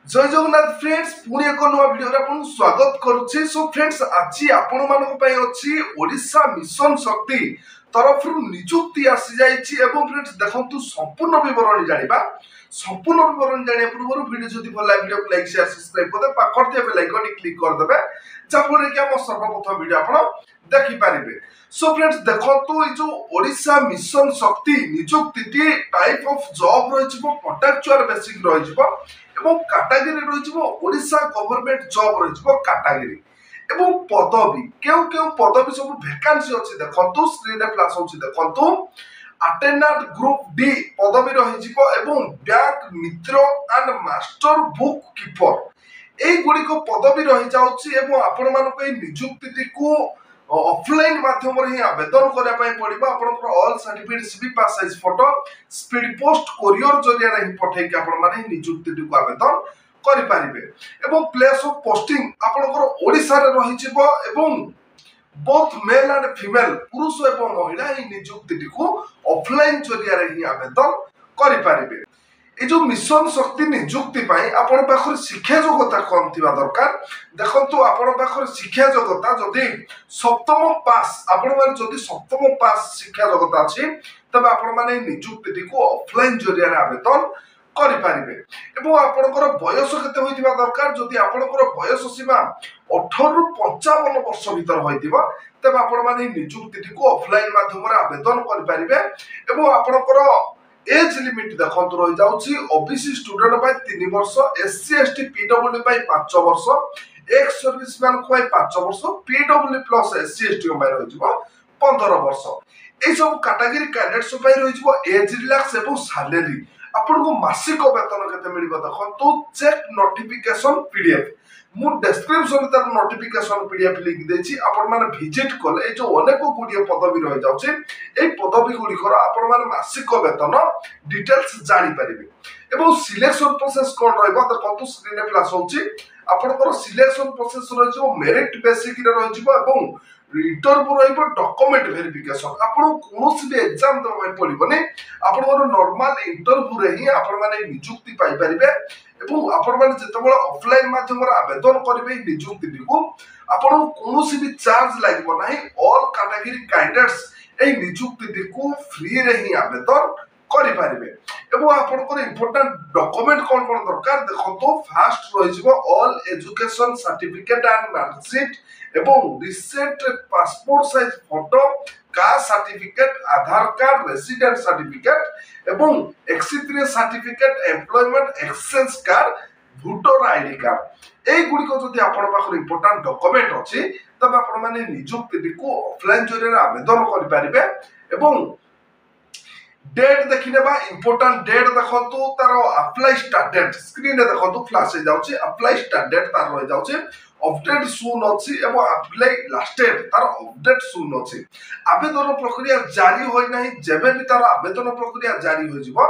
जय जगन्नाथ फ्रेंड्स पुणी एक नुआ वीडियो रे आपन स्वागत करूची। सो फ्रेंड्स आज आपण मानक पई अछि ओडिशा मिशन शक्ति तरफ नियुक्ति आसी जाईची एवं फ्रेंड्स देखंतु संपूर्ण विवरण जानिबा। संपूर्ण विवरण जानिया पूर्व वीडियो जदि भल लागे वीडियो को लाइक शेयर सब्सक्राइब करदे पाखर दिया बेल आइकन क्लिक कर देबे जाफले कि हम सर्वप्रथम वीडियो आपण देखि पारिबे। सो फ्रेंड्स देखंतु ए जो ओडिशा मिशन शक्ति नियुक्ति टाइप ऑफ जॉब रहिबो कॉन्ट्रैक्चुअल बेसिक रहिबो एवं कैटेगरी रहिबो ओडिशा गवर्नमेंट जॉब रहिबो कैटेगरी एवं पदवी केउ केउ पदवी सब वैकेंसी अछि देखंतु स्क्रीन रे फ्लैश होछि देखंतु अटेंडेंट ग्रुप डी पदवी रहिबो एवं बैंक मित्र एंड मास्टर बुक कीपर एई गुडी को पदवी रहि जाउछि एवं आपण मानको ए नियुक्ति को ऑफलाइन माध्यम रे आवेदन करिया पई पड़िबो। आपनकर all certificate CV pass size photo speed post courier जरिया रे पठै के आपण माने नियुक्ति को आवेदन करि पारिबे एवं प्लेस ऑफ पोस्टिंग आपनकर ओडिसा रे रहिजिबो एवं बोथ मेल एंड फीमेल पुरुष एवं महिला ए नियुक्ति को ऑफलाइन जरिया रे आवेदन करि पारिबे। ए जो मिशन शक्ति नियुक्ति पाई आपण पाखर शिक्षा योग्यता कम थिबा दरकार। देखंतु आपण पाखर शिक्षा योग्यता जदि सप्तम पास आपण माने जदि सप्तम पास शिक्षा योग्यता अछि तबे आपण माने नियुक्ति को ऑफलाइन जरिया रे आवेदन करि पारिबे एवं आपनकर बयस केते होइतिबा दरकार। जदि आपनकर बयस सीमा 18 रु 55 वर्ष भीतर होइतिबा तबे आपण माने नियुक्ति को ऑफलाइन माध्यम रे आवेदन करि पारिबे एवं आपनकर एज लिमिट देखंतु रहि जाउछि ओबीसी स्टूडेंट बाय 3 वर्ष एससी एसटी पीडब्ल्यू बाय 5 वर्ष एक्स सर्विसमैन को बाय 5 वर्ष PW plus SC ST by रहिबो 15 वर्ष। ए सब कैटेगरी कैंडिडेट्स बाय रहिबो एज रिलैक्स एवं सैलरी आपन को मासिक वेतन केते मिलिबो देखंतु चेक नोटिफिकेशन पीडीएफ मु डिस्क्रिप्शन तर नोटिफिकेशन पीडीएफ लिंक देछि आपण माने विजिट करले ए जो अनेक गुडिया पदवी रहि जाउछि ए पदवी गुडी कर आपण माने मासिक वेतन डिटेल्स जानि परिबे एवं सिलेक्शन प्रोसेस कोन रहबो देखंतु स्क्रीन रे फ्लैश होछि आपनकर सिलेक्शन प्रोसेस रहि जो मेरिट बेसिक रे रहि जिवो एवं इंटरव्यू रहिबो डॉक्यूमेंट वेरिफिकेशन आपण कोनोसी भी एग्जाम दबाय पड़िबोनी आपण नॉर्मल इंटरव्यू रे ही आपण माने नियुक्ति पाई परिबे एवं आपण माने जेतबेला ऑफलाइन माध्यम रे आवेदन करिवे नियुक्ति को आपण कोनोसी भी चार्ज लागबो नाही। ऑल कैटेगरी कैंडिडेट्स ए नियुक्ति को फ्री रे ही आवेदन करि पारिबे एवं आपनकर इंपोर्टेंट डॉक्यूमेंट कोन कोन दरकार देखंतो फास्ट रहिबो all education certificate and marksheet एवं recent passport size photo caste certificate Aadhaar card resident certificate एवं एक्स3 certificate employment exchange card voter ID card ए गुडी को जदि आपण पाखर इंपोर्टेंट डॉक्यूमेंट अछि तबे आपण माने नियुक्ति को ऑफलाइन जरिया आवेदन करि पारिबे एवं डेट देखिनेबा इंपोर्टेंट डेट देखंतु तारो अप्लाई स्टार्ट डेट स्क्रीन रे देखंतु फ्लैश हो जाउछि अप्लाई स्टार्ट डेट तार रहि जाउछि अपडेट सून अछि एवं अप्लाई लास्ट डेट तार अपडेट सून अछि। आवेदन प्रक्रिया जारी होय नाही जेबे भी तार आवेदन प्रक्रिया जारी हो जिवो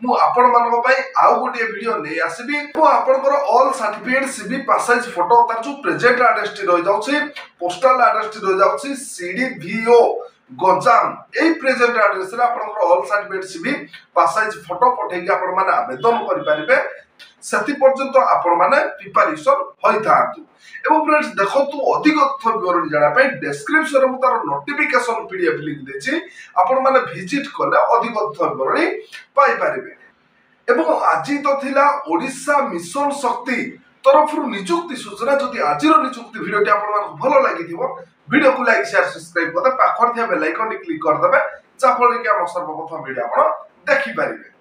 मु आपण मानक पई आउ गोटे वीडियो नै आसीबी तो आपनकर all certificate CV pass size photo तार जो प्रेजेंट एड्रेस टी रहि जाउछि पोस्टल एड्रेस टी रहि जाउछि सीडीवीओ गंजाम ए प्रेजेंट एड्रेस रे आपनकर all certificate CV pass size photo पठै के आपण माने आवेदन करि पारिबे सेति पर्यंत आपण माने प्रिपरेशन होई थांतु एवं फ्रेंड्स देखंतु अधिक तथ्य विवरण जाना पय डिस्क्रिप्शन रे मु तार नोटिफिकेशन पीडीएफ लिंक देछि आपण माने विजिट करले अधिक तथ्य विवरण पाई पारिबे एवं आजि तो थिला ओडिशा मिशन शक्ति तरफ नियुक्ति सूचना। जदि आजिर नियुक्ति वीडियोटी आपण मानक भलो लागिथिबो वीडियो को लाइक शेयर सब्सक्राइब करदे पाखर थिया बेल आइकन क्लिक कर देबे जाफले कि हम सर्वप्रथम वीडियो आपण देखि पारिबे।